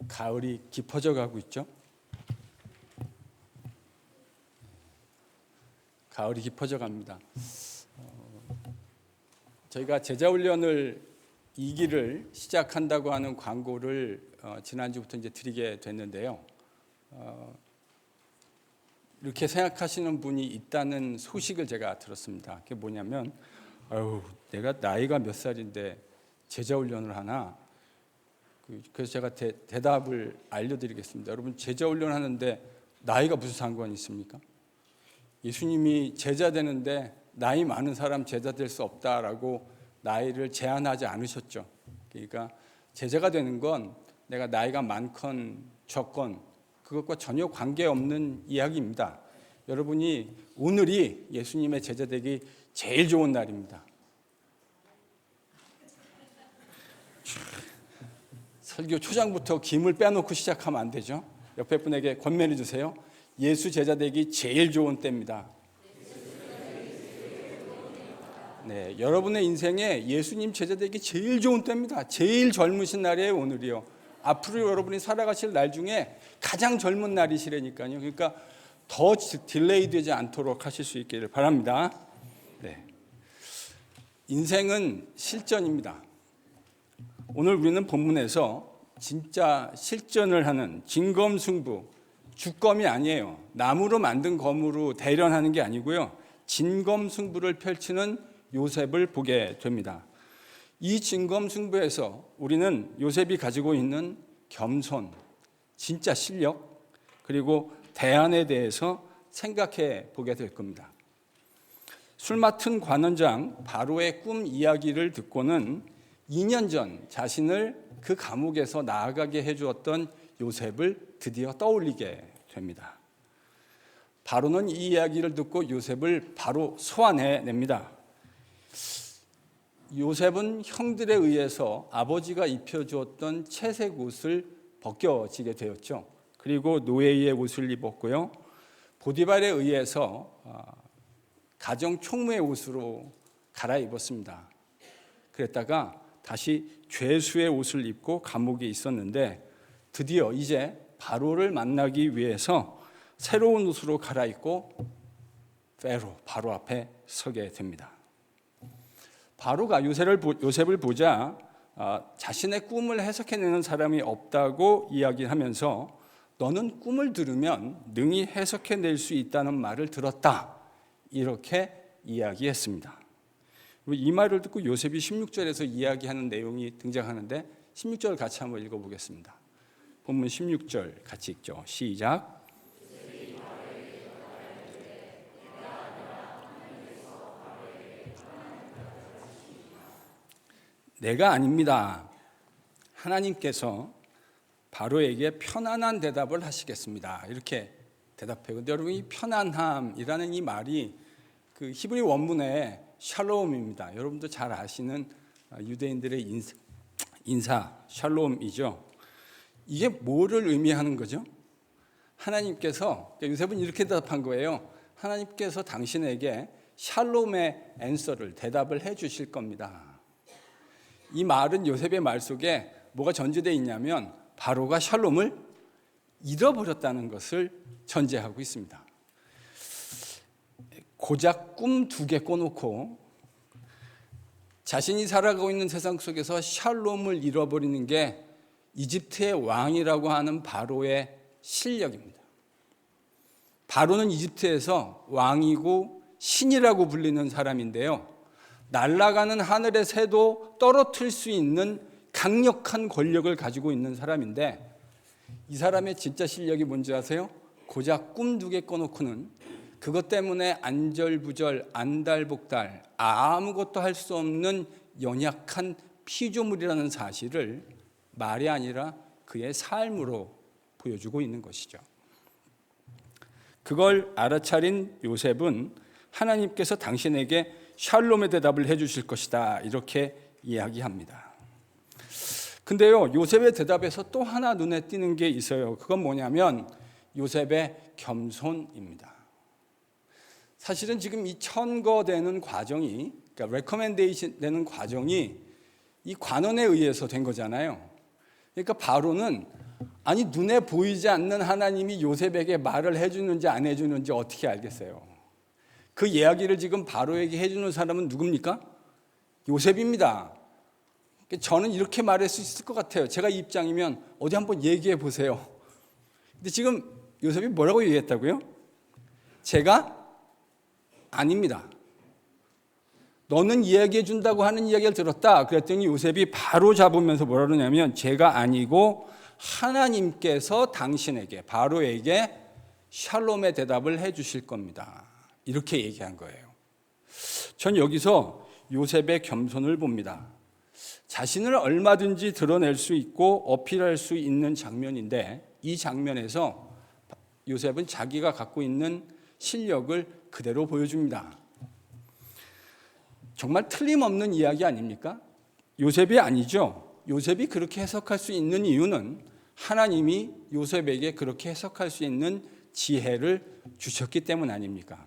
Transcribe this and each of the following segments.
가을이 깊어져 가고 있죠. 가을이 깊어져 갑니다. 저희가 제자훈련을 2기를 시작한다고 하는 광고를 지난주부터 이제 드리게 됐는데요. 이렇게 생각하시는 분이 있다는 소식을 제가 들었습니다. 그게 뭐냐면, 내가 나이가 몇 살인데 제자훈련을 하나? 그래서 제가 대답을 알려드리겠습니다. 여러분, 제자훈련 하는데 나이가 무슨 상관이 있습니까? 예수님이 제자 되는데 나이 많은 사람 제자 될 수 없다라고 나이를 제한하지 않으셨죠. 그러니까 제자가 되는 건 내가 나이가 많건 적건 그것과 전혀 관계없는 이야기입니다. 여러분이 오늘이 예수님의 제자 되기 제일 좋은 날입니다. 설교 초장부터 김을 빼놓고 시작하면 안 되죠. 옆에 분에게 권면해 주세요. 예수 제자 되기 제일 좋은 때입니다. 네, 여러분의 인생에 예수님 제자 되기 제일 좋은 때입니다. 제일 젊으신 날이에요, 오늘이요. 앞으로 여러분이 살아가실 날 중에 가장 젊은 날이시라니까요. 그러니까 더 딜레이 되지 않도록 하실 수 있기를 바랍니다. 네. 인생은 실전입니다. 오늘 우리는 본문에서 진짜 실전을 하는 진검승부, 주검이 아니에요. 나무로 만든 검으로 대련하는 게 아니고요. 진검승부를 펼치는 요셉을 보게 됩니다. 이 진검승부에서 우리는 요셉이 가지고 있는 겸손, 진짜 실력, 그리고 대안에 대해서 생각해 보게 될 겁니다. 술 맡은 관원장 바로의 꿈 이야기를 듣고는 2년 전 자신을 그 감옥에서 나아가게 해주었던 요셉을 드디어 떠올리게 됩니다. 바로는 이 이야기를 듣고 요셉을 바로 소환해냅니다. 요셉은 형들에 의해서 아버지가 입혀주었던 채색 옷을 벗겨지게 되었죠. 그리고 노예의 옷을 입었고요. 보디발에 의해서 가정 총무의 옷으로 갈아입었습니다. 그랬다가 다시 죄수의 옷을 입고 감옥에 있었는데 드디어 이제 바로를 만나기 위해서 새로운 옷으로 갈아입고 바로 앞에 서게 됩니다. 바로가 요셉을 보자 자신의 꿈을 해석해내는 사람이 없다고 이야기하면서 너는 꿈을 들으면 능히 해석해낼 수 있다는 말을 들었다. 이렇게 이야기했습니다. 이 말을 듣고 요셉이 16절에서 이야기하는 내용이 등장하는데 16절 같이 한번 읽어보겠습니다. 본문 16절 같이 읽죠. 시작. 내가 아닙니다. 하나님께서 바로에게 편안한 대답을 하시겠습니다. 이렇게 대답해요. 근데 여러분, 이 편안함이라는 이 말이 그 히브리 원문의 샬롬입니다. 여러분도 잘 아시는 유대인들의 인사 샬롬이죠. 이게 뭐를 의미하는 거죠? 하나님께서, 요셉은 이렇게 대답한 거예요. 하나님께서 당신에게 샬롬의 앤서를, 대답을 해 주실 겁니다. 이 말은 요셉의 말 속에 뭐가 전제되어 있냐면 바로가 샬롬을 잃어버렸다는 것을 전제하고 있습니다. 고작 꿈 2개 꿔놓고 자신이 살아가고 있는 세상 속에서 샬롬을 잃어버리는 게 이집트의 왕이라고 하는 바로의 실력입니다. 바로는 이집트에서 왕이고 신이라고 불리는 사람인데요. 날아가는 하늘의 새도 떨어뜨릴 수 있는 강력한 권력을 가지고 있는 사람인데 이 사람의 진짜 실력이 뭔지 아세요? 고작 꿈 2개 꺼놓고는 그것 때문에 안절부절, 안달복달, 아무것도 할 수 없는 연약한 피조물이라는 사실을 말이 아니라 그의 삶으로 보여주고 있는 것이죠. 그걸 알아차린 요셉은 하나님께서 당신에게 샬롬의 대답을 해주실 것이다, 이렇게 이야기합니다. 근데요, 요셉의 대답에서 또 하나 눈에 띄는 게 있어요. 그건 뭐냐면 요셉의 겸손입니다. 사실은 지금 이 천거되는 과정이, 그러니까 레커멘데이션 되는 과정이 이 관원에 의해서 된 거잖아요. 그러니까 바로는 아니 눈에 보이지 않는 하나님이 요셉에게 말을 해주는지 안 해주는지 어떻게 알겠어요? 그 이야기를 지금 바로에게 해주는 사람은 누굽니까? 요셉입니다. 저는 이렇게 말할 수 있을 것 같아요. 제가 이 입장이면 어디 한번 얘기해 보세요. 근데 지금 요셉이 뭐라고 얘기했다고요? 제가 아닙니다. 너는 이야기해 준다고 하는 이야기를 들었다. 그랬더니 요셉이 바로 잡으면서 뭐라 그러냐면 제가 아니고 하나님께서 당신에게 바로에게 샬롬의 대답을 해 주실 겁니다. 이렇게 얘기한 거예요. 전 여기서 요셉의 겸손을 봅니다. 자신을 얼마든지 드러낼 수 있고 어필할 수 있는 장면인데 이 장면에서 요셉은 자기가 갖고 있는 실력을 그대로 보여줍니다. 정말 틀림없는 이야기 아닙니까? 요셉이 아니죠. 요셉이 그렇게 해석할 수 있는 이유는 하나님이 요셉에게 그렇게 해석할 수 있는 지혜를 주셨기 때문 아닙니까?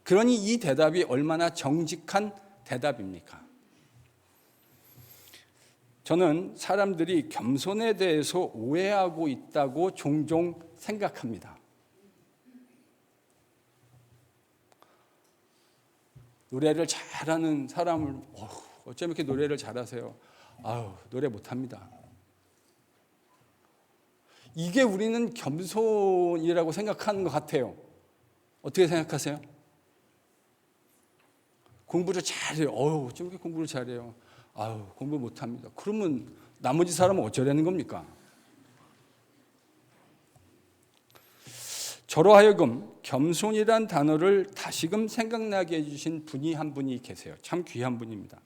그러니 이 대답이 얼마나 정직한 대답입니까? 저는 사람들이 겸손에 대해서 오해하고 있다고 종종 생각합니다. 노래를 잘하는 사람을 어쩜 이렇게 노래를 잘하세요? 아유, 노래 못합니다. 이게 우리는 겸손이라고 생각하는 것 같아요. 어떻게 생각하세요? 공부를 잘해요. 어쩜 이렇게 공부를 잘해요? 아유, 공부 못합니다. 그러면 나머지 사람은 어쩌라는 겁니까? 저로 하여금 겸손이란 단어를 다시금 생각나게 해주신 분이 한 분이 계세요. 참 귀한 분입니다.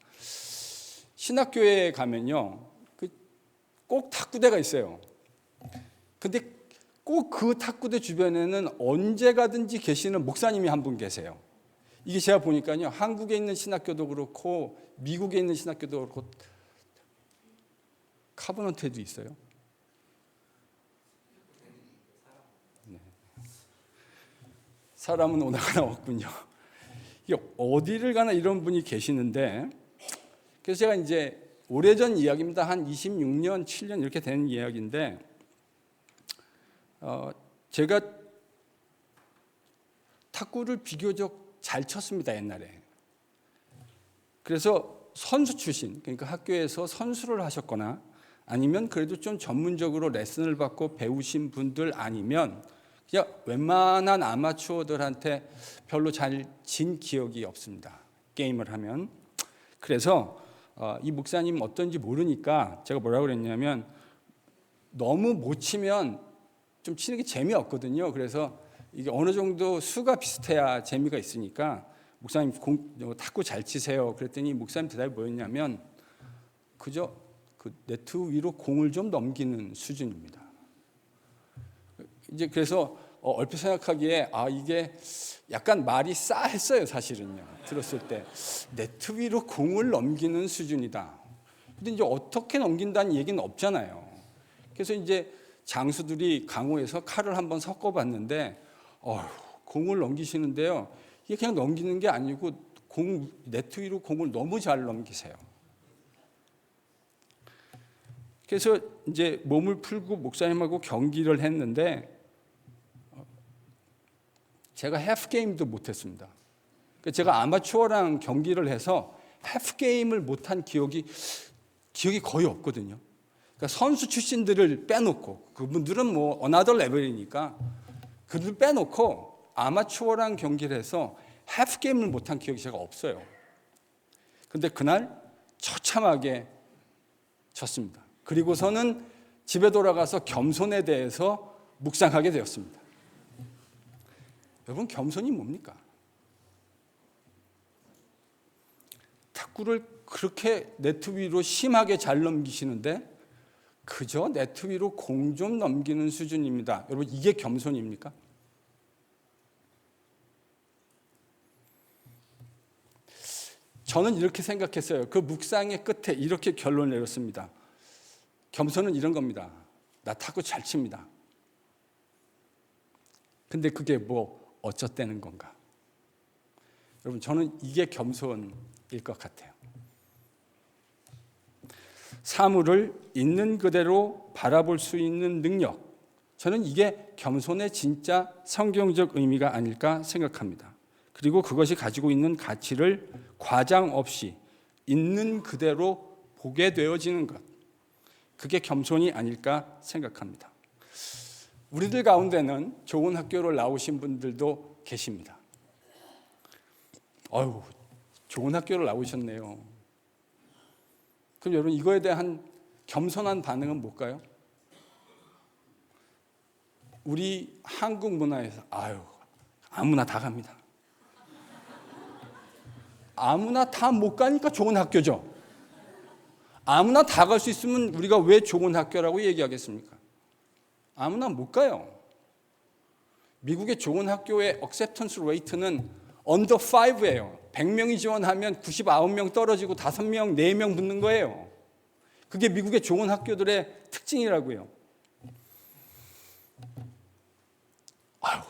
신학교에 가면요, 꼭 탁구대가 있어요. 근데 꼭 그 탁구대 주변에는 언제 가든지 계시는 목사님이 한 분 계세요. 이게 제가 보니까요, 한국에 있는 신학교도 그렇고 미국에 있는 신학교도 그렇고 카버넌트에도 있어요. 네. 사람은 오나가나 없군요. 어디를 가나 이런 분이 계시는데, 그래서 제가 이제 오래전 이야기입니다. 한 26년, 7년 이렇게 된 이야기인데, 제가 탁구를 비교적 잘 쳤습니다, 옛날에. 그래서 선수 출신, 그러니까 학교에서 선수를 하셨거나 아니면 그래도 좀 전문적으로 레슨을 받고 배우신 분들 아니면 그냥 웬만한 아마추어들한테 별로 잘 진 기억이 없습니다, 게임을 하면. 그래서 이 목사님 어떤지 모르니까 제가 뭐라고 그랬냐면 너무 못 치면 좀 치는 게 재미없거든요. 그래서 이게 어느 정도 수가 비슷해야 재미가 있으니까 목사님 탁구 잘 치세요. 그랬더니 목사님 대답이 뭐였냐면 그저 그 네트 위로 공을 좀 넘기는 수준입니다. 이제 그래서 얼핏 생각하기에 이게 약간 말이 싸했어요, 사실은요. 들었을 때 네트 위로 공을 넘기는 수준이다. 근데 이제 어떻게 넘긴다는 얘기는 없잖아요. 그래서 이제 장수들이 강호에서 칼을 한번 섞어봤는데 공을 넘기시는데요, 이게 그냥 넘기는 게 아니고 네트 위로 공을 너무 잘 넘기세요. 그래서 이제 몸을 풀고 목사님하고 경기를 했는데 제가 해프 게임도 못했습니다. 제가 아마추어랑 경기를 해서 해프 게임을 못한 기억이 거의 없거든요. 그러니까 선수 출신들을 빼놓고, 그분들은 뭐 어나더 레벨이니까 그들 빼놓고 아마추어랑 경기를 해서 해프 게임을 못한 기억이 제가 없어요. 근데 그날 처참하게 졌습니다. 그리고서는 집에 돌아가서 겸손에 대해서 묵상하게 되었습니다. 여러분, 겸손이 뭡니까? 탁구를 그렇게 네트 위로 심하게 잘 넘기시는데 그저 네트 위로 공 좀 넘기는 수준입니다. 여러분, 이게 겸손입니까? 저는 이렇게 생각했어요. 그 묵상의 끝에 이렇게 결론을 내렸습니다. 겸손은 이런 겁니다. 나 탁구 잘 칩니다. 근데 그게 뭐 어쩌다는 건가? 여러분, 저는 이게 겸손일 것 같아요. 사물을 있는 그대로 바라볼 수 있는 능력. 저는 이게 겸손의 진짜 성경적 의미가 아닐까 생각합니다. 그리고 그것이 가지고 있는 가치를 과장 없이 있는 그대로 보게 되어지는 것. 그게 겸손이 아닐까 생각합니다. 우리들 가운데는 좋은 학교를 나오신 분들도 계십니다. 아유, 좋은 학교를 나오셨네요. 그럼 여러분 이거에 대한 겸손한 반응은 뭘까요? 우리 한국 문화에서 아무나 다 갑니다. 아무나 다 못 가니까 좋은 학교죠. 아무나 다 갈 수 있으면 우리가 왜 좋은 학교라고 얘기하겠습니까? 아무나 못 가요. 미국의 좋은 학교의 acceptance rate는 under 5예요. 100명이 지원하면 99명 떨어지고 5명, 4명 붙는 거예요. 그게 미국의 좋은 학교들의 특징이라고요.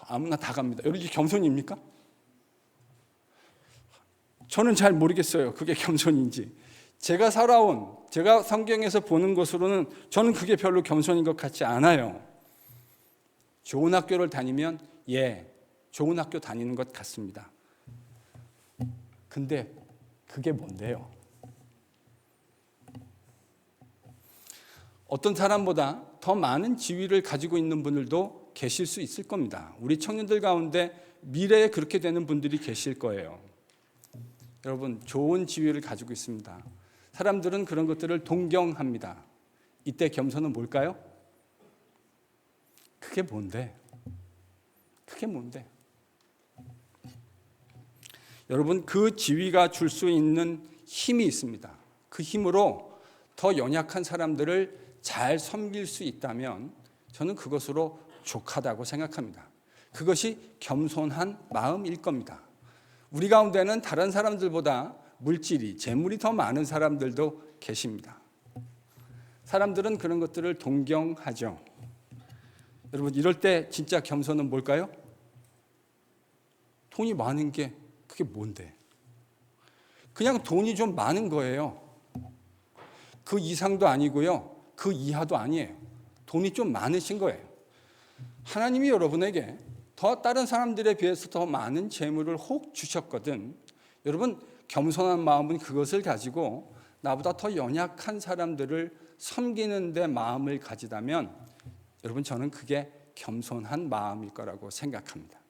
아무나 다 갑니다. 여러분 이게 겸손입니까? 저는 잘 모르겠어요. 그게 겸손인지. 제가 성경에서 보는 것으로는 저는 그게 별로 겸손인 것 같지 않아요. 좋은 학교를 다니면 좋은 학교 다니는 것 같습니다. 근데 그게 뭔데요? 어떤 사람보다 더 많은 지위를 가지고 있는 분들도 계실 수 있을 겁니다. 우리 청년들 가운데 미래에 그렇게 되는 분들이 계실 거예요. 여러분, 좋은 지위를 가지고 있습니다. 사람들은 그런 것들을 동경합니다. 이때 겸손은 뭘까요? 그게 뭔데? 여러분, 그 지위가 줄 수 있는 힘이 있습니다. 그 힘으로 더 연약한 사람들을 잘 섬길 수 있다면 저는 그것으로 족하다고 생각합니다. 그것이 겸손한 마음일 겁니다. 우리 가운데는 다른 사람들보다 물질이, 재물이 더 많은 사람들도 계십니다. 사람들은 그런 것들을 동경하죠. 여러분, 이럴 때 진짜 겸손은 뭘까요? 돈이 많은 게 그게 뭔데? 그냥 돈이 좀 많은 거예요. 그 이상도 아니고요. 그 이하도 아니에요. 돈이 좀 많으신 거예요. 하나님이 여러분에게 다른 사람들에 비해서 더 많은 재물을 혹 주셨거든. 여러분, 겸손한 마음은 그것을 가지고 나보다 더 연약한 사람들을 섬기는 데 마음을 가지다면 여러분, 저는 그게 겸손한 마음일 거라고 생각합니다.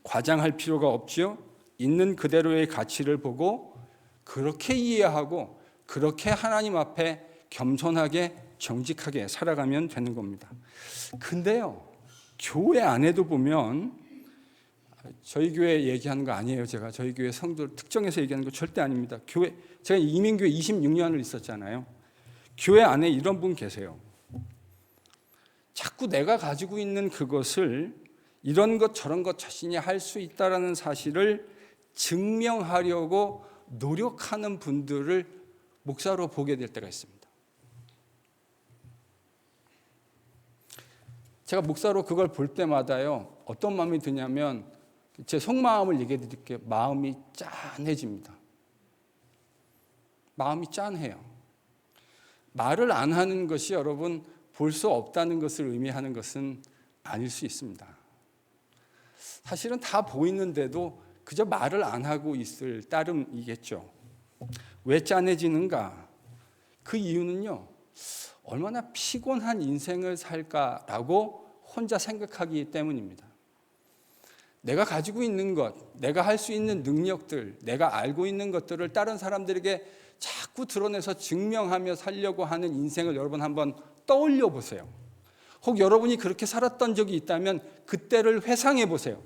과장할 필요가 없지요. 있는 그대로의 가치를 보고 그렇게 이해하고 그렇게 하나님 앞에 겸손하게 정직하게 살아가면 되는 겁니다. 근데요, 교회 안에도 보면, 저희 교회 얘기하는 거 아니에요. 제가 저희 교회 성도를 특정해서 얘기하는 거 절대 아닙니다. 제가 이민교회 26년을 있었잖아요. 교회 안에 이런 분 계세요. 자꾸 내가 가지고 있는 그것을 이런 것 저런 것 자신이 할 수 있다라는 사실을 증명하려고 노력하는 분들을 목사로 보게 될 때가 있습니다. 제가 목사로 그걸 볼 때마다요, 어떤 마음이 드냐면 제 속마음을 얘기해 드릴게요. 마음이 짠해집니다. 마음이 짠해요. 말을 안 하는 것이 여러분 볼 수 없다는 것을 의미하는 것은 아닐 수 있습니다. 사실은 다 보이는데도 그저 말을 안 하고 있을 따름이겠죠. 왜 짠해지는가? 그 이유는요, 얼마나 피곤한 인생을 살까라고 혼자 생각하기 때문입니다. 내가 가지고 있는 것, 내가 할 수 있는 능력들, 내가 알고 있는 것들을 다른 사람들에게 자꾸 드러내서 증명하며 살려고 하는 인생을 여러분 한번 떠올려 보세요. 혹 여러분이 그렇게 살았던 적이 있다면 그때를 회상해 보세요.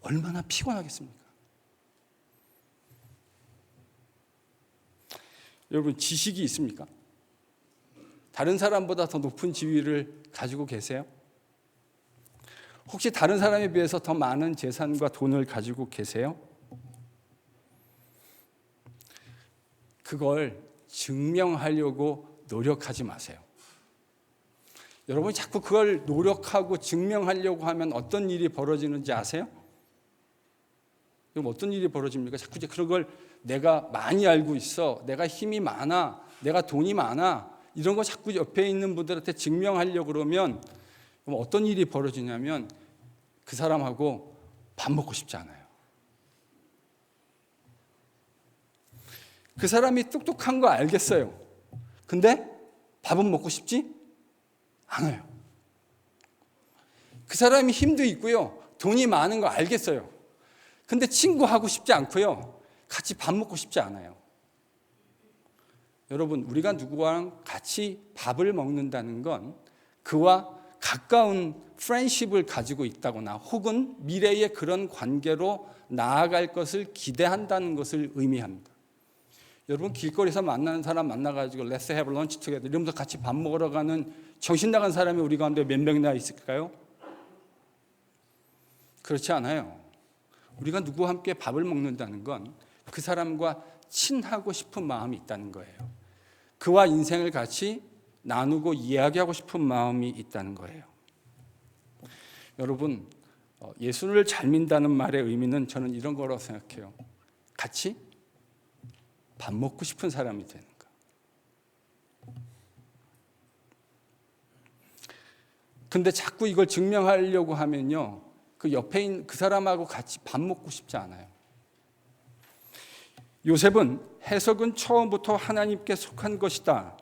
얼마나 피곤하겠습니까? 여러분, 지식이 있습니까? 다른 사람보다 더 높은 지위를 가지고 계세요? 혹시 다른 사람에 비해서 더 많은 재산과 돈을 가지고 계세요? 그걸 증명하려고 노력하지 마세요. 여러분이 자꾸 그걸 노력하고 증명하려고 하면 어떤 일이 벌어지는지 아세요? 그럼 어떤 일이 벌어집니까? 자꾸 이제 그런 걸 내가 많이 알고 있어, 내가 힘이 많아, 내가 돈이 많아, 이런 거 자꾸 옆에 있는 분들한테 증명하려고 그러면 어떤 일이 벌어지냐면 그 사람하고 밥 먹고 싶지 않아요. 그 사람이 똑똑한 거 알겠어요. 근데 밥은 먹고 싶지 않아요. 그 사람이 힘도 있고요, 돈이 많은 거 알겠어요. 근데 친구하고 싶지 않고요, 같이 밥 먹고 싶지 않아요. 여러분, 우리가 누구랑 같이 밥을 먹는다는 건 그와 가까운 프렌십을 가지고 있다거나 혹은 미래의 그런 관계로 나아갈 것을 기대한다는 것을 의미합니다. 여러분, 길거리에서 만나는 사람 만나가지고 Let's have lunch together 이러면서 같이 밥 먹으러 가는 정신 나간 사람이 우리 가운데 몇 명이나 있을까요? 그렇지 않아요. 우리가 누구와 함께 밥을 먹는다는 건 그 사람과 친하고 싶은 마음이 있다는 거예요. 그와 인생을 같이 나누고 이야기하고 싶은 마음이 있다는 거예요. 여러분, 예수를 잘 믿는다는 말의 의미는 저는 이런 거라고 생각해요. 같이 밥 먹고 싶은 사람이 되는 거. 근데 자꾸 이걸 증명하려고 하면요, 그 옆에 있는 그 사람하고 같이 밥 먹고 싶지 않아요. 요셉은 해석은 처음부터 하나님께 속한 것이다,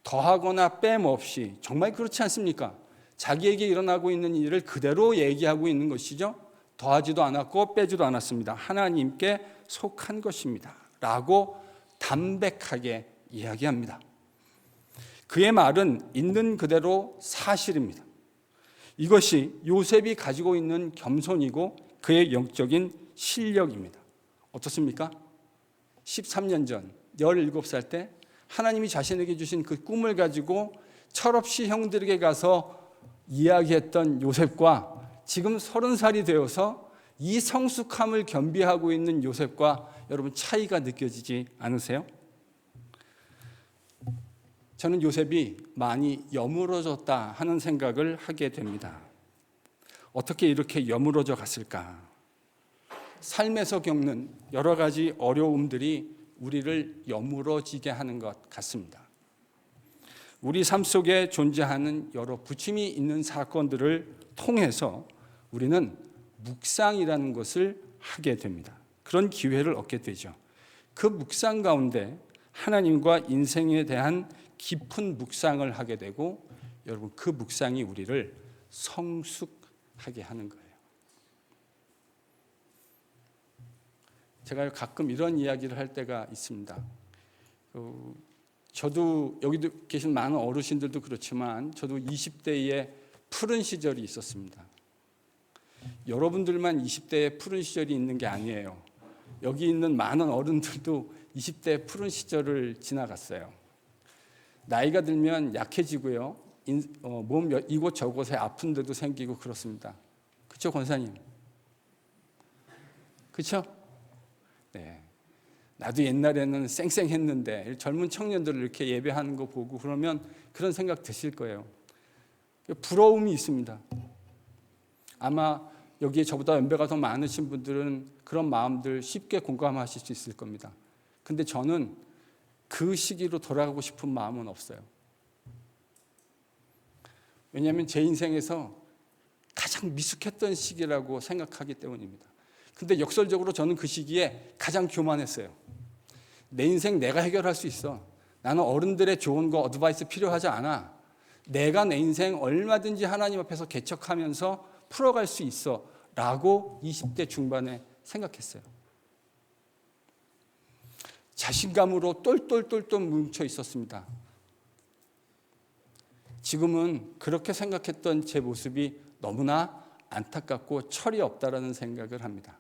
더하거나 빼없이, 정말 그렇지 않습니까? 자기에게 일어나고 있는 일을 그대로 얘기하고 있는 것이죠. 더하지도 않았고 빼지도 않았습니다. 하나님께 속한 것입니다 라고 담백하게 이야기합니다. 그의 말은 있는 그대로 사실입니다. 이것이 요셉이 가지고 있는 겸손이고 그의 영적인 실력입니다. 어떻습니까? 13년 전 17살 때 하나님이 자신에게 주신 그 꿈을 가지고 철없이 형들에게 가서 이야기했던 요셉과 지금 30살이 되어서 이 성숙함을 겸비하고 있는 요셉과 여러분 차이가 느껴지지 않으세요? 저는 요셉이 많이 여물어졌다 하는 생각을 하게 됩니다. 어떻게 이렇게 여물어져 갔을까? 삶에서 겪는 여러 가지 어려움들이 우리를 여물어지게 하는 것 같습니다. 우리 삶 속에 존재하는 여러 부침이 있는 사건들을 통해서 우리는 묵상이라는 것을 하게 됩니다. 그런 기회를 얻게 되죠. 그 묵상 가운데 하나님과 인생에 대한 깊은 묵상을 하게 되고, 여러분, 그 묵상이 우리를 성숙하게 하는 거예요. 제가 가끔 이런 이야기를 할 때가 있습니다. 저도 여기도 계신 많은 어르신들도 그렇지만 저도 20대의 푸른 시절이 있었습니다. 여러분들만 20대의 푸른 시절이 있는 게 아니에요. 여기 있는 많은 어른들도 20대의 푸른 시절을 지나갔어요. 나이가 들면 약해지고요, 몸 이곳저곳에 아픈 데도 생기고 그렇습니다. 그렇죠, 권사님? 그렇죠? 네. 나도 옛날에는 쌩쌩했는데 젊은 청년들을 이렇게 예배하는 거 보고 그러면 그런 생각 드실 거예요. 부러움이 있습니다. 아마 여기에 저보다 연배가 더 많으신 분들은 그런 마음들 쉽게 공감하실 수 있을 겁니다. 근데 저는 그 시기로 돌아가고 싶은 마음은 없어요. 왜냐하면 제 인생에서 가장 미숙했던 시기라고 생각하기 때문입니다. 근데 역설적으로 저는 그 시기에 가장 교만했어요. 내 인생 내가 해결할 수 있어. 나는 어른들의 좋은 거 어드바이스 필요하지 않아. 내가 내 인생 얼마든지 하나님 앞에서 개척하면서 풀어갈 수 있어 라고 20대 중반에 생각했어요. 자신감으로 똘똘똘똘 뭉쳐 있었습니다. 지금은 그렇게 생각했던 제 모습이 너무나 안타깝고 철이 없다라는 생각을 합니다.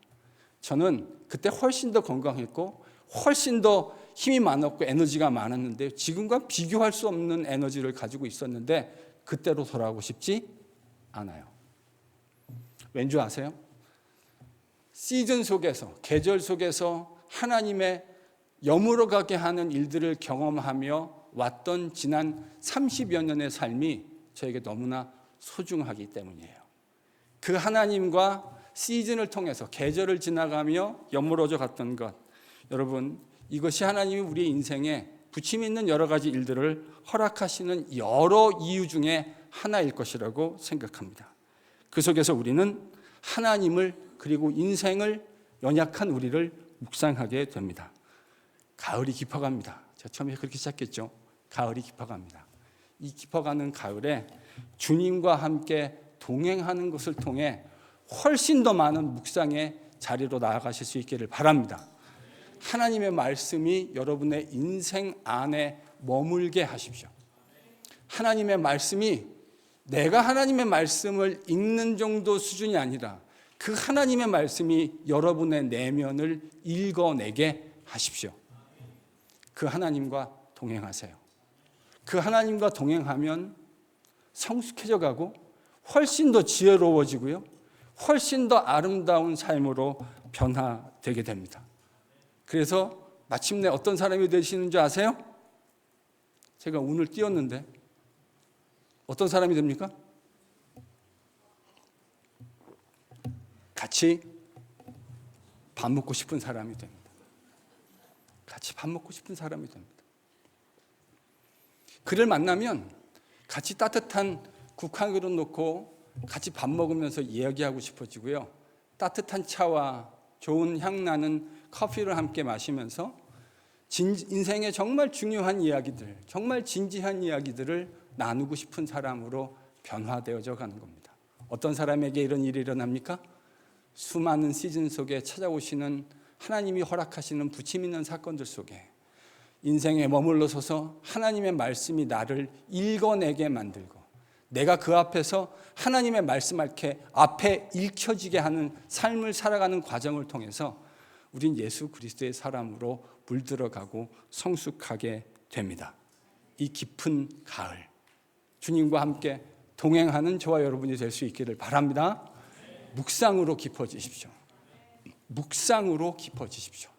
저는 그때 훨씬 더 건강했고 훨씬 더 힘이 많았고 에너지가 많았는데 지금과 비교할 수 없는 에너지를 가지고 있었는데 그때로 돌아가고 싶지 않아요. 왠지 아세요? 시즌 속에서, 계절 속에서 하나님의 여물어가게 하는 일들을 경험하며 왔던 지난 30여 년의 삶이 저에게 너무나 소중하기 때문이에요. 그 하나님과 시즌을 통해서 계절을 지나가며 여물어져 갔던 것, 여러분, 이것이 하나님이 우리의 인생에 부침이 있는 여러 가지 일들을 허락하시는 여러 이유 중에 하나일 것이라고 생각합니다. 그 속에서 우리는 하나님을 그리고 인생을 연약한 우리를 묵상하게 됩니다. 가을이 깊어갑니다. 제가 처음에 그렇게 시작했죠. 가을이 깊어갑니다. 이 깊어가는 가을에 주님과 함께 동행하는 것을 통해 훨씬 더 많은 묵상의 자리로 나아가실 수 있기를 바랍니다. 하나님의 말씀이 여러분의 인생 안에 머물게 하십시오. 하나님의 말씀이 내가 하나님의 말씀을 읽는 정도 수준이 아니라 그 하나님의 말씀이 여러분의 내면을 읽어내게 하십시오. 그 하나님과 동행하세요. 그 하나님과 동행하면 성숙해져 가고 훨씬 더 지혜로워지고요. 훨씬 더 아름다운 삶으로 변화되게 됩니다. 그래서 마침내 어떤 사람이 되시는 줄 아세요? 제가 운을 띄웠는데 어떤 사람이 됩니까? 같이 밥 먹고 싶은 사람이 됩니다. 같이 밥 먹고 싶은 사람이 됩니다. 그를 만나면 같이 따뜻한 국 한 그릇 놓고 같이 밥 먹으면서 이야기하고 싶어지고요. 따뜻한 차와 좋은 향 나는 커피를 함께 마시면서 인생의 정말 중요한 이야기들, 정말 진지한 이야기들을 나누고 싶은 사람으로 변화되어져 가는 겁니다. 어떤 사람에게 이런 일이 일어납니까? 수많은 시즌 속에 찾아오시는 하나님이 허락하시는 부침 있는 사건들 속에 인생에 머물러 서서 하나님의 말씀이 나를 읽어내게 만들고 내가 그 앞에서 하나님의 말씀 앞에 읽혀지게 하는 삶을 살아가는 과정을 통해서 우린 예수 그리스도의 사람으로 물들어가고 성숙하게 됩니다. 이 깊은 가을, 주님과 함께 동행하는 저와 여러분이 될 수 있기를 바랍니다. 묵상으로 깊어지십시오. 묵상으로 깊어지십시오.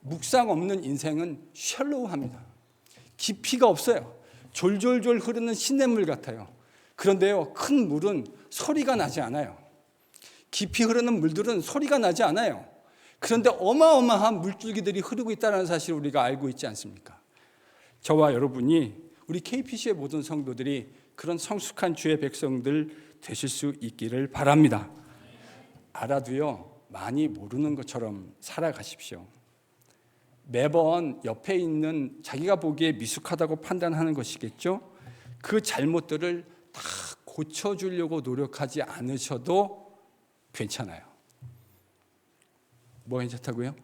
묵상 없는 인생은 셜로우합니다. 깊이가 없어요. 졸졸졸 흐르는 시냇물 같아요. 그런데요, 큰 물은 소리가 나지 않아요. 깊이 흐르는 물들은 소리가 나지 않아요. 그런데 어마어마한 물줄기들이 흐르고 있다는 사실을 우리가 알고 있지 않습니까? 저와 여러분이 우리 KPC의 모든 성도들이 그런 성숙한 주의 백성들 되실 수 있기를 바랍니다. 알아도요, 많이 모르는 것처럼 살아가십시오. 매번 옆에 있는 자기가 보기에 미숙하다고 판단하는 것이겠죠. 그 잘못들을 다 고쳐주려고 노력하지 않으셔도 괜찮아요. 뭐 괜찮다고요?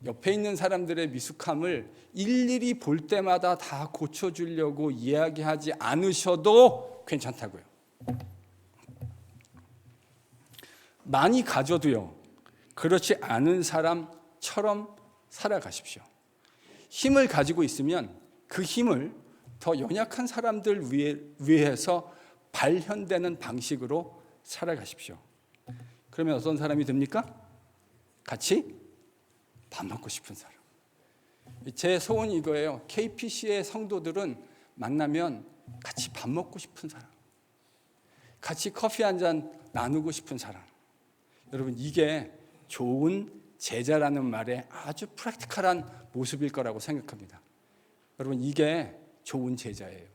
옆에 있는 사람들의 미숙함을 일일이 볼 때마다 다 고쳐주려고 이야기하지 않으셔도 괜찮다고요. 많이 가져도요, 그렇지 않은 사람처럼 살아가십시오. 힘을 가지고 있으면 그 힘을 더 연약한 사람들 위해서 발현되는 방식으로 살아가십시오. 그러면 어떤 사람이 됩니까? 같이 밥 먹고 싶은 사람. 제 소원이 이거예요. KPC의 성도들은 만나면 같이 밥 먹고 싶은 사람, 같이 커피 한 잔 나누고 싶은 사람. 여러분, 이게 좋은 제자라는 말의 아주 프랙티컬한 모습일 거라고 생각합니다. 여러분, 이게 좋은 제자예요.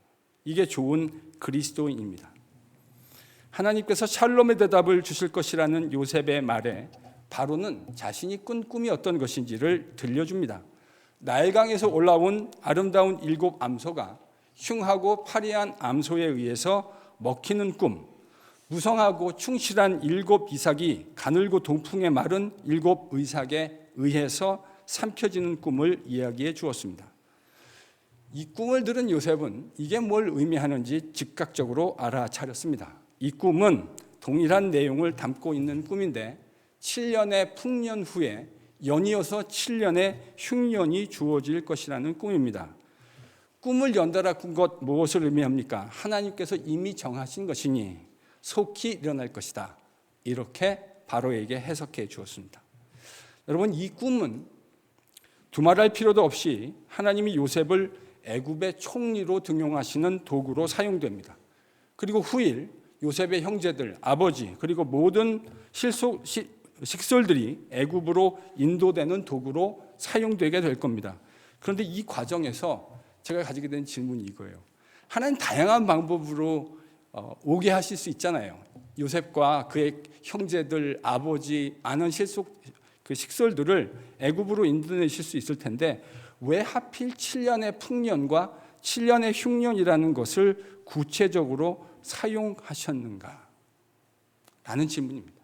이게 좋은 그리스도인입니다. 하나님께서 샬롬의 대답을 주실 것이라는 요셉의 말에 바로는 자신이 꾼 꿈이 어떤 것인지를 들려줍니다. 나일강에서 올라온 아름다운 7 암소가 흉하고 파리한 암소에 의해서 먹히는 꿈, 무성하고 충실한 7 이삭이 가늘고 동풍에 마른 7 의삭에 의해서 삼켜지는 꿈을 이야기해 주었습니다. 이 꿈을 들은 요셉은 이게 뭘 의미하는지 즉각적으로 알아차렸습니다. 이 꿈은 동일한 내용을 담고 있는 꿈인데 7년의 풍년 후에 연이어서 7년의 흉년이 주어질 것이라는 꿈입니다. 꿈을 연달아 꾼 것 무엇을 의미합니까? 하나님께서 이미 정하신 것이니 속히 일어날 것이다. 이렇게 바로에게 해석해 주었습니다. 여러분, 이 꿈은 두말할 필요도 없이 하나님이 요셉을 애굽의 총리로 등용하시는 도구로 사용됩니다. 그리고 후일 요셉의 형제들, 아버지, 그리고 모든 식솔들이 애굽으로 인도되는 도구로 사용되게 될 겁니다. 그런데 이 과정에서 제가 가지게 된 질문이 이거예요. 하나님 다양한 방법으로 오게 하실 수 있잖아요. 요셉과 그의 형제들, 아버지, 아는 그 식솔들을 애굽으로 인도내실 수 있을 텐데 왜 하필 7년의 풍년과 7년의 흉년이라는 것을 구체적으로 사용하셨는가? 라는 질문입니다.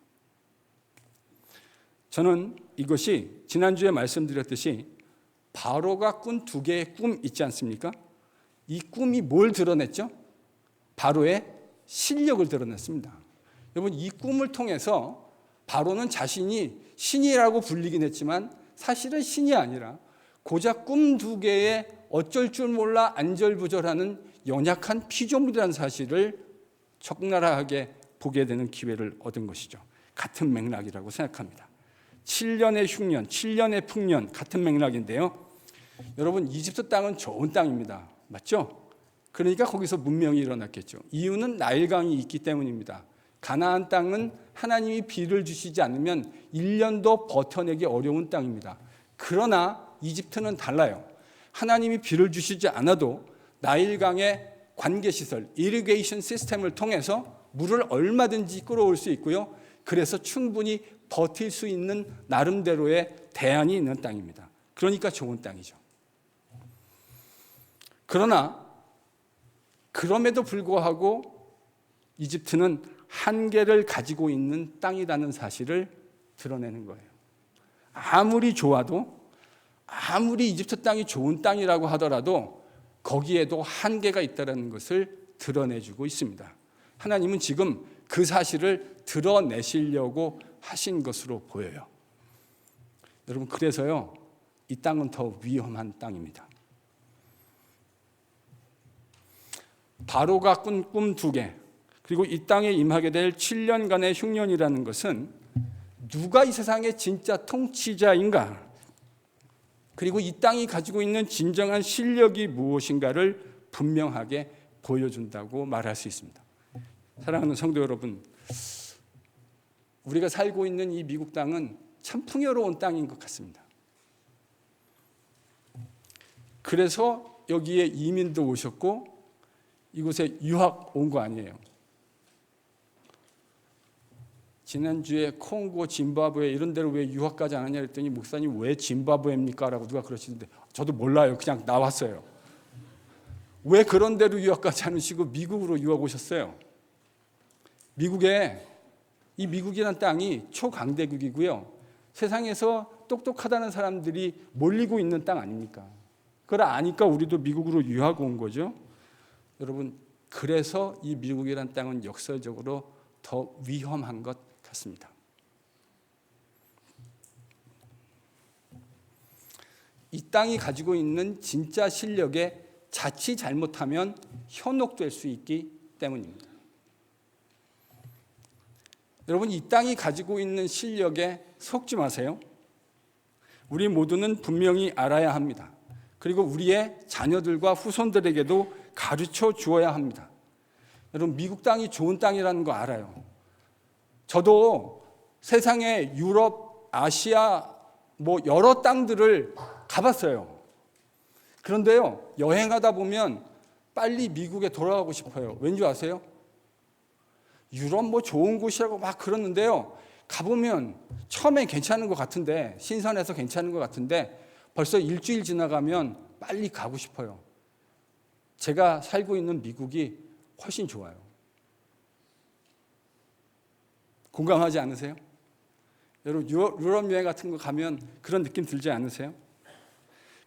저는 이것이 지난주에 말씀드렸듯이 바로가 꾼 두 개의 꿈 있지 않습니까? 이 꿈이 뭘 드러냈죠? 바로의 실력을 드러냈습니다. 여러분, 이 꿈을 통해서 바로는 자신이 신이라고 불리긴 했지만 사실은 신이 아니라 고작 꿈 두 개에 어쩔 줄 몰라 안절부절하는 연약한 피조물이라는 사실을 적나라하게 보게 되는 기회를 얻은 것이죠. 같은 맥락이라고 생각합니다. 7년의 흉년, 7년의 풍년 같은 맥락인데요. 여러분, 이집트 땅은 좋은 땅입니다. 맞죠? 그러니까 거기서 문명이 일어났겠죠. 이유는 나일강이 있기 때문입니다. 가나안 땅은 하나님이 비를 주시지 않으면 1년도 버텨내기 어려운 땅입니다. 그러나 이집트는 달라요. 하나님이 비를 주시지 않아도 나일강의 관계시설, 이리게이션 시스템을 통해서 물을 얼마든지 끌어올 수 있고요. 그래서 충분히 버틸 수 있는 나름대로의 대안이 있는 땅입니다. 그러니까 좋은 땅이죠. 그러나 그럼에도 불구하고 이집트는 한계를 가지고 있는 땅이라는 사실을 드러내는 거예요. 아무리 좋아도, 아무리 이집트 땅이 좋은 땅이라고 하더라도 거기에도 한계가 있다는 것을 드러내주고 있습니다. 하나님은 지금 그 사실을 드러내시려고 하신 것으로 보여요. 여러분, 그래서요, 이 땅은 더 위험한 땅입니다. 바로가 꾼 꿈 두 개, 그리고 이 땅에 임하게 될 7년간의 흉년이라는 것은 누가 이 세상의 진짜 통치자인가, 그리고 이 땅이 가지고 있는 진정한 실력이 무엇인가를 분명하게 보여준다고 말할 수 있습니다. 사랑하는 성도 여러분, 우리가 살고 있는 이 미국 땅은 참 풍요로운 땅인 것 같습니다. 그래서 여기에 이민도 오셨고 이곳에 유학 온 거 아니에요. 지난주에 콩고, 짐바브웨 이런 데로 왜 유학 가지 않았냐 그랬더니 목사님 왜 짐바브웨입니까? 라고 누가 그러시는데 저도 몰라요. 그냥 나왔어요. 왜 그런 데로 유학 가지 않으시고 미국으로 유학 오셨어요? 이 미국이라는 땅이 초강대국이고요. 세상에서 똑똑하다는 사람들이 몰리고 있는 땅 아닙니까? 그걸 아니까 우리도 미국으로 유학 온 거죠. 여러분, 그래서 이 미국이라는 땅은 역사적으로 더 위험한 것 같습니다. 이 땅이 가지고 있는 진짜 실력에 자칫 잘못하면 현혹될 수 있기 때문입니다. 여러분, 이 땅이 가지고 있는 실력에 속지 마세요. 우리 모두는 분명히 알아야 합니다. 그리고 우리의 자녀들과 후손들에게도 가르쳐 주어야 합니다. 여러분, 미국 땅이 좋은 땅이라는 거 알아요. 저도 세상의 유럽, 아시아 여러 땅들을 가봤어요. 그런데요, 여행하다 보면 빨리 미국에 돌아가고 싶어요. 왠지 아세요? 유럽 좋은 곳이라고 막 그러는데요, 가보면 처음엔 괜찮은 것 같은데, 신선해서 괜찮은 것 같은데 벌써 일주일 지나가면 빨리 가고 싶어요. 제가 살고 있는 미국이 훨씬 좋아요. 공감하지 않으세요? 여러분, 유럽 여행 같은 거 가면 그런 느낌 들지 않으세요?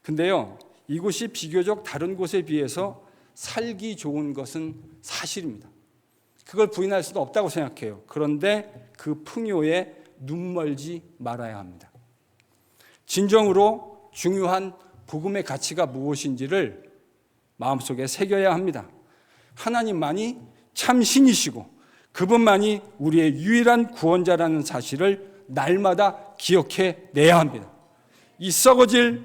근데요, 이곳이 비교적 다른 곳에 비해서 살기 좋은 것은 사실입니다. 그걸 부인할 수도 없다고 생각해요. 그런데 그 풍요에 눈멀지 말아야 합니다. 진정으로 중요한 복음의 가치가 무엇인지를 마음속에 새겨야 합니다. 하나님만이 참 신이시고 그분만이 우리의 유일한 구원자라는 사실을 날마다 기억해 내야 합니다. 이 썩을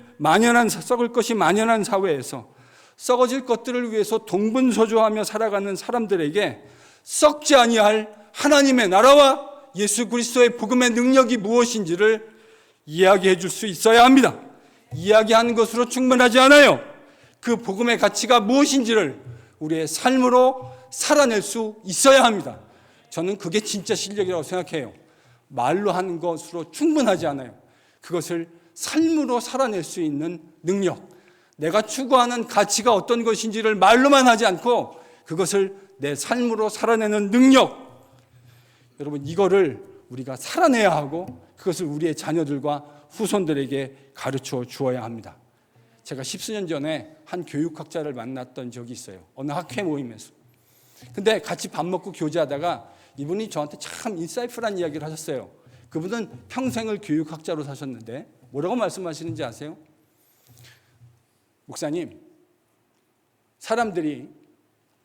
것이 만연한 사회에서 썩어질 것들을 위해서 동분서주하며 살아가는 사람들에게 썩지 아니할 하나님의 나라와 예수 그리스도의 복음의 능력이 무엇인지를 이야기해 줄 수 있어야 합니다. 이야기하는 것으로 충분하지 않아요. 그 복음의 가치가 무엇인지를 우리의 삶으로 살아낼 수 있어야 합니다. 저는 그게 진짜 실력이라고 생각해요. 말로 하는 것으로 충분하지 않아요. 그것을 삶으로 살아낼 수 있는 능력, 내가 추구하는 가치가 어떤 것인지를 말로만 하지 않고 그것을 내 삶으로 살아내는 능력, 여러분 이거를 우리가 살아내야 하고 그것을 우리의 자녀들과 후손들에게 가르쳐 주어야 합니다. 제가 10수년 전에 한 교육학자를 만났던 적이 있어요. 어느 학회 모임에서. 근데 같이 밥 먹고 교제하다가 이분이 저한테 참 인사이트한 이야기를 하셨어요. 그분은 평생을 교육학자로 사셨는데 뭐라고 말씀하시는지 아세요? 목사님, 사람들이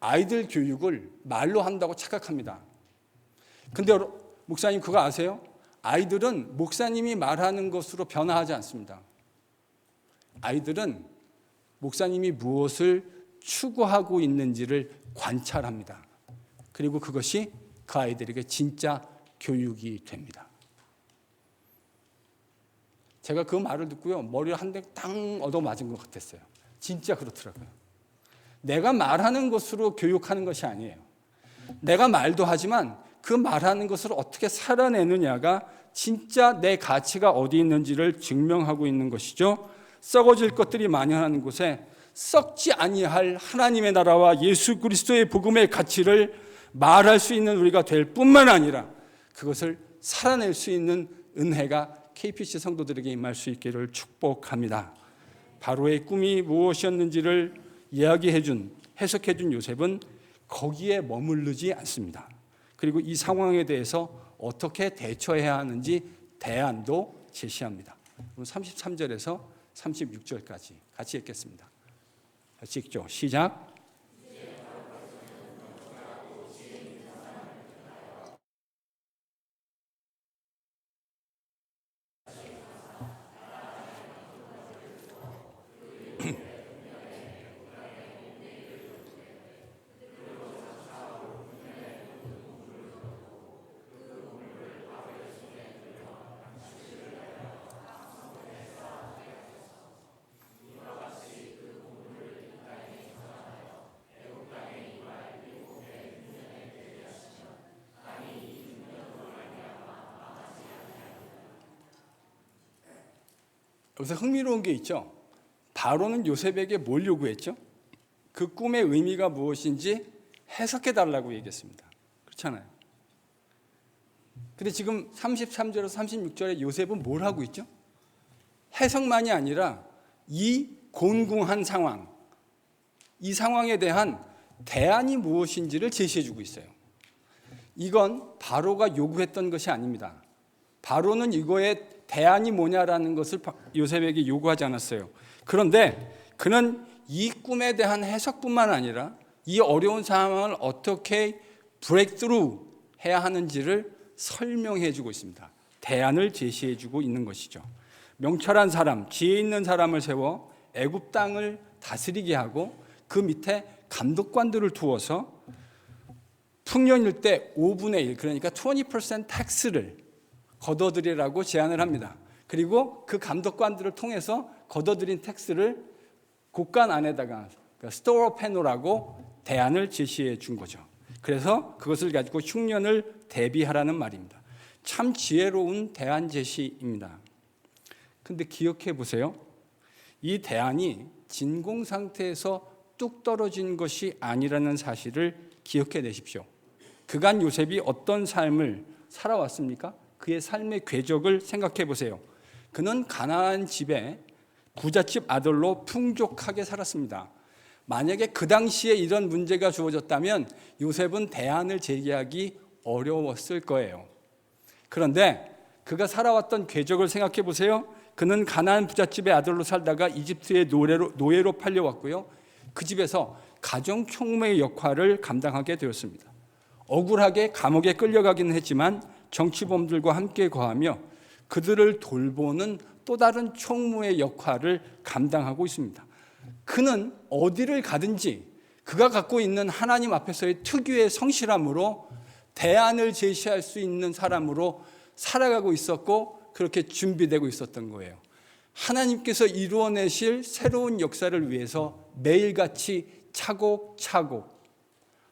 아이들 교육을 말로 한다고 착각합니다. 근데 목사님 그거 아세요? 아이들은 목사님이 말하는 것으로 변화하지 않습니다. 아이들은 목사님이 무엇을 추구하고 있는지를 관찰합니다. 그리고 그것이 그 아이들에게 진짜 교육이 됩니다. 제가 그 말을 듣고요, 머리를 한 대 땅 얻어맞은 것 같았어요. 진짜 그렇더라고요. 내가 말하는 것으로 교육하는 것이 아니에요. 내가 말도 하지만 그 말하는 것을 어떻게 살아내느냐가 진짜 내 가치가 어디 있는지를 증명하고 있는 것이죠. 썩어질 것들이 만연하는 곳에 썩지 아니할 하나님의 나라와 예수 그리스도의 복음의 가치를 말할 수 있는 우리가 될 뿐만 아니라 그것을 살아낼 수 있는 은혜가 KPC 성도들에게 임할 수 있기를 축복합니다. 바로의 꿈이 무엇이었는지를 이야기해준, 해석해준 요셉은 거기에 머무르지 않습니다. 그리고 이 상황에 대해서 어떻게 대처해야 하는지 대안도 제시합니다. 33절에서 36절까지 같이 읽겠습니다. 같이 읽죠. 시작. 여기서 흥미로운 게 있죠. 바로는 요셉에게 뭘 요구했죠? 그 꿈의 의미가 무엇인지 해석해 달라고 얘기했습니다. 그렇잖아요. 근데 지금 33절에서 36절에 요셉은 뭘 하고 있죠? 해석만이 아니라 이 곤궁한 상황, 이 상황에 대한 대안이 무엇인지를 제시해 주고 있어요. 이건 바로가 요구했던 것이 아닙니다. 바로는 이거에 대안이 뭐냐라는 것을 요셉에게 요구하지 않았어요. 그런데 그는 이 꿈에 대한 해석뿐만 아니라 이 어려운 상황을 어떻게 브레이크스루 해야 하는지를 설명해 주고 있습니다. 대안을 제시해 주고 있는 것이죠. 명철한 사람, 지혜 있는 사람을 세워 애굽 땅을 다스리게 하고 그 밑에 감독관들을 두어서 풍년일 때 5분의 1, 그러니까 20% 텍스를 걷어들이라고 제안을 합니다. 그리고 그 감독관들을 통해서 걷어들인 텍스를 곡간 안에다가 스토어페노라고 대안을 제시해 준 거죠. 그래서 그것을 가지고 흉년을 대비하라는 말입니다. 참 지혜로운 대안 제시입니다. 근데 기억해 보세요. 이 대안이 진공 상태에서 뚝 떨어진 것이 아니라는 사실을 기억해 내십시오. 그간 요셉이 어떤 삶을 살아왔습니까? 그의 삶의 궤적을 생각해 보세요. 그는 가나안 집에 부잣집 아들로 풍족하게 살았습니다. 만약에 그 당시에 이런 문제가 주어졌다면 요셉은 대안을 제기하기 어려웠을 거예요. 그런데 그가 살아왔던 궤적을 생각해 보세요. 그는 가나안 부잣집의 아들로 살다가 이집트의 노예로 팔려왔고요. 그 집에서 가정 총무의 역할을 감당하게 되었습니다. 억울하게 감옥에 끌려가기는 했지만 정치범들과 함께 거하며 그들을 돌보는 또 다른 총무의 역할을 감당하고 있습니다. 그는 어디를 가든지 그가 갖고 있는 하나님 앞에서의 특유의 성실함으로 대안을 제시할 수 있는 사람으로 살아가고 있었고 그렇게 준비되고 있었던 거예요. 하나님께서 이루어내실 새로운 역사를 위해서 매일같이 차곡차곡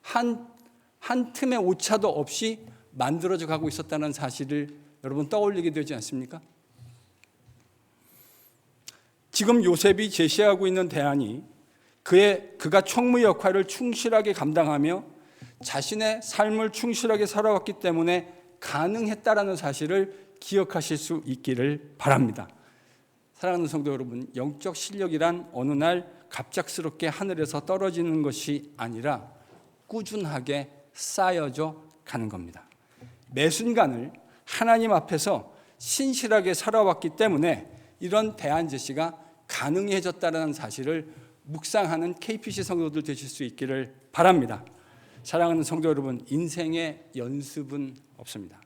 한 틈의 오차도 없이 만들어져 가고 있었다는 사실을 여러분 떠올리게 되지 않습니까? 지금 요셉이 제시하고 있는 대안이 그가 총무 역할을 충실하게 감당하며 자신의 삶을 충실하게 살아왔기 때문에 가능했다라는 사실을 기억하실 수 있기를 바랍니다. 사랑하는 성도 여러분, 영적 실력이란 어느 날 갑작스럽게 하늘에서 떨어지는 것이 아니라 꾸준하게 쌓여져 가는 겁니다. 매 순간을 하나님 앞에서 신실하게 살아왔기 때문에 이런 대안 제시가 가능해졌다는 사실을 묵상하는 KPC 성도들 되실 수 있기를 바랍니다. 사랑하는 성도 여러분, 인생의 연습은 없습니다.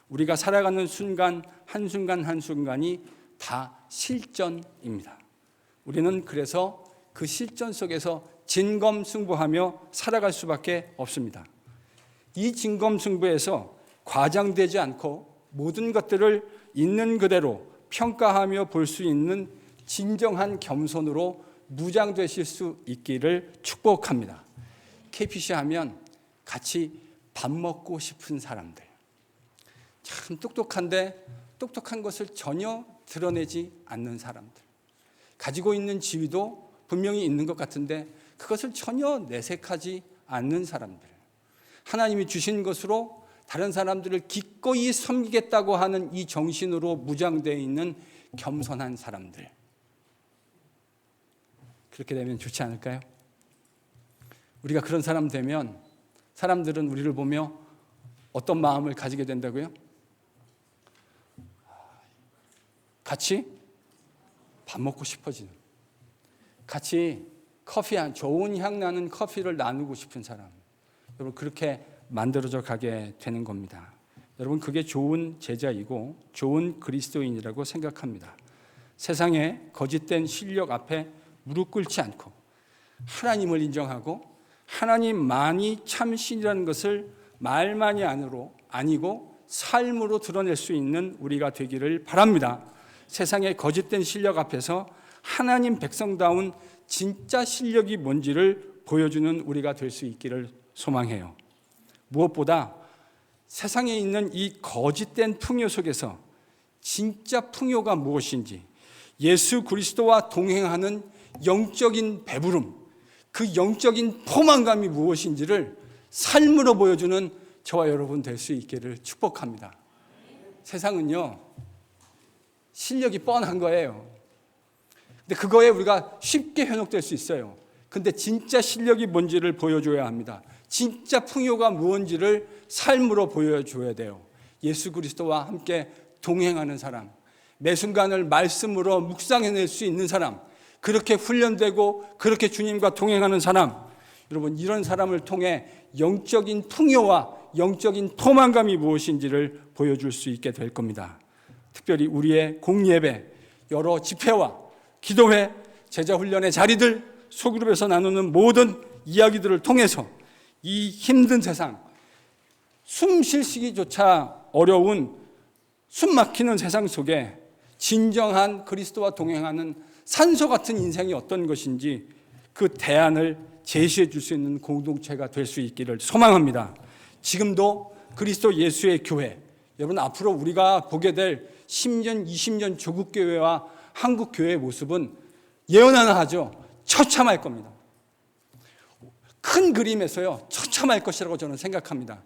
우리가 살아가는 순간 한순간이 다 실전입니다. 우리는 그래서 그 실전 속에서 진검승부하며 살아갈 수밖에 없습니다. 이 진검승부에서 과장되지 않고 모든 것들을 있는 그대로 평가하며 볼 수 있는 진정한 겸손으로 무장되실 수 있기를 축복합니다. KPC 하면 같이 밥 먹고 싶은 사람들, 참 똑똑한데 똑똑한 것을 전혀 드러내지 않는 사람들, 가지고 있는 지위도 분명히 있는 것 같은데 그것을 전혀 내색하지 않는 사람들, 하나님이 주신 것으로 다른 사람들을 기꺼이 섬기겠다고 하는 이 정신으로 무장되어 있는 겸손한 사람들, 그렇게 되면 좋지 않을까요? 우리가 그런 사람 되면 사람들은 우리를 보며 어떤 마음을 가지게 된다고요? 같이 밥 먹고 싶어지는, 같이 좋은 향 나는 커피를 나누고 싶은 사람, 여러분 그렇게 만들어져 가게 되는 겁니다. 여러분 그게 좋은 제자이고 좋은 그리스도인이라고 생각합니다. 세상의 거짓된 실력 앞에 무릎 꿇지 않고 하나님을 인정하고 하나님만이 참신이라는 것을 말만이 아니고 삶으로 드러낼 수 있는 우리가 되기를 바랍니다. 세상의 거짓된 실력 앞에서 하나님 백성다운 진짜 실력이 뭔지를 보여주는 우리가 될 수 있기를 소망해요. 무엇보다 세상에 있는 이 거짓된 풍요 속에서 진짜 풍요가 무엇인지, 예수 그리스도와 동행하는 영적인 배부름, 그 영적인 포만감이 무엇인지를 삶으로 보여주는 저와 여러분 될 수 있기를 축복합니다. 세상은요, 실력이 뻔한 거예요. 근데 그거에 우리가 쉽게 현혹될 수 있어요. 근데 진짜 실력이 뭔지를 보여줘야 합니다. 진짜 풍요가 무엇인지를 삶으로 보여줘야 돼요. 예수 그리스도와 함께 동행하는 사람, 매 순간을 말씀으로 묵상해낼 수 있는 사람, 그렇게 훈련되고 그렇게 주님과 동행하는 사람, 여러분 이런 사람을 통해 영적인 풍요와 영적인 포만감이 무엇인지를 보여줄 수 있게 될 겁니다. 특별히 우리의 공예배, 여러 집회와 기도회, 제자훈련의 자리들, 소그룹에서 나누는 모든 이야기들을 통해서 이 힘든 세상, 숨 쉴 시기조차 어려운 숨 막히는 세상 속에 진정한 그리스도와 동행하는 산소 같은 인생이 어떤 것인지 그 대안을 제시해 줄 수 있는 공동체가 될 수 있기를 소망합니다. 지금도 그리스도 예수의 교회, 여러분 앞으로 우리가 보게 될 10년, 20년 조국교회와 한국교회의 모습은 예언 하나 하죠. 처참할 겁니다. 큰 그림에서요, 처참할 것이라고 저는 생각합니다.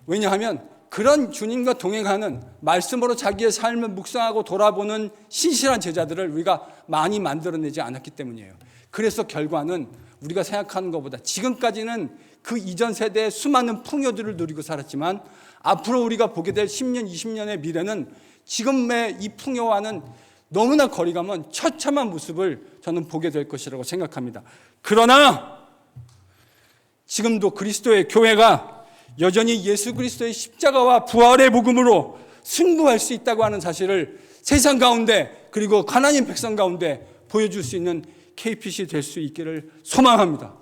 왜냐하면 그런 주님과 동행하는, 말씀으로 자기의 삶을 묵상하고 돌아보는 신실한 제자들을 우리가 많이 만들어내지 않았기 때문이에요. 그래서 결과는 우리가 생각하는 것보다, 지금까지는 그 이전 세대의 수많은 풍요들을 누리고 살았지만 앞으로 우리가 보게 될 10년, 20년의 미래는 지금의 이 풍요와는 너무나 거리가 먼 처참한 모습을 저는 보게 될 것이라고 생각합니다. 그러나 지금도 그리스도의 교회가 여전히 예수 그리스도의 십자가와 부활의 복음으로 승부할 수 있다고 하는 사실을 세상 가운데, 그리고 하나님 백성 가운데 보여줄 수 있는 KPC 될 수 있기를 소망합니다.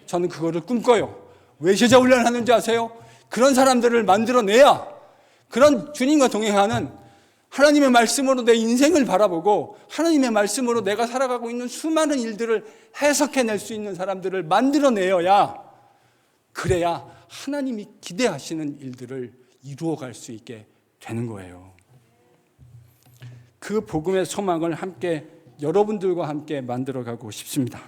저는 그거를 꿈꿔요. 왜 제자 훈련하는지 아세요? 그런 사람들을 만들어내야 그런 주님과 동행하는 하나님의 말씀으로 내 인생을 바라보고 하나님의 말씀으로 내가 살아가고 있는 수많은 일들을 해석해낼 수 있는 사람들을 만들어내어야, 그래야 하나님이 기대하시는 일들을 이루어갈 수 있게 되는 거예요. 그 복음의 소망을 함께 여러분들과 함께 만들어가고 싶습니다.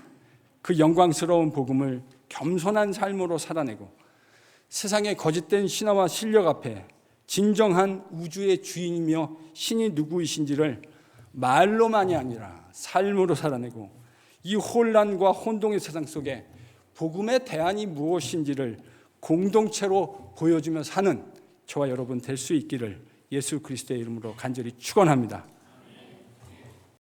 그 영광스러운 복음을 겸손한 삶으로 살아내고 세상의 거짓된 신화와 실력 앞에 진정한 우주의 주인이며 신이 누구이신지를 말로만이 아니라 삶으로 살아내고 이 혼란과 혼동의 세상 속에 복음의 대안이 무엇인지를 공동체로 보여주며 사는 저와 여러분 될 수 있기를 예수 그리스도의 이름으로 간절히 축원합니다.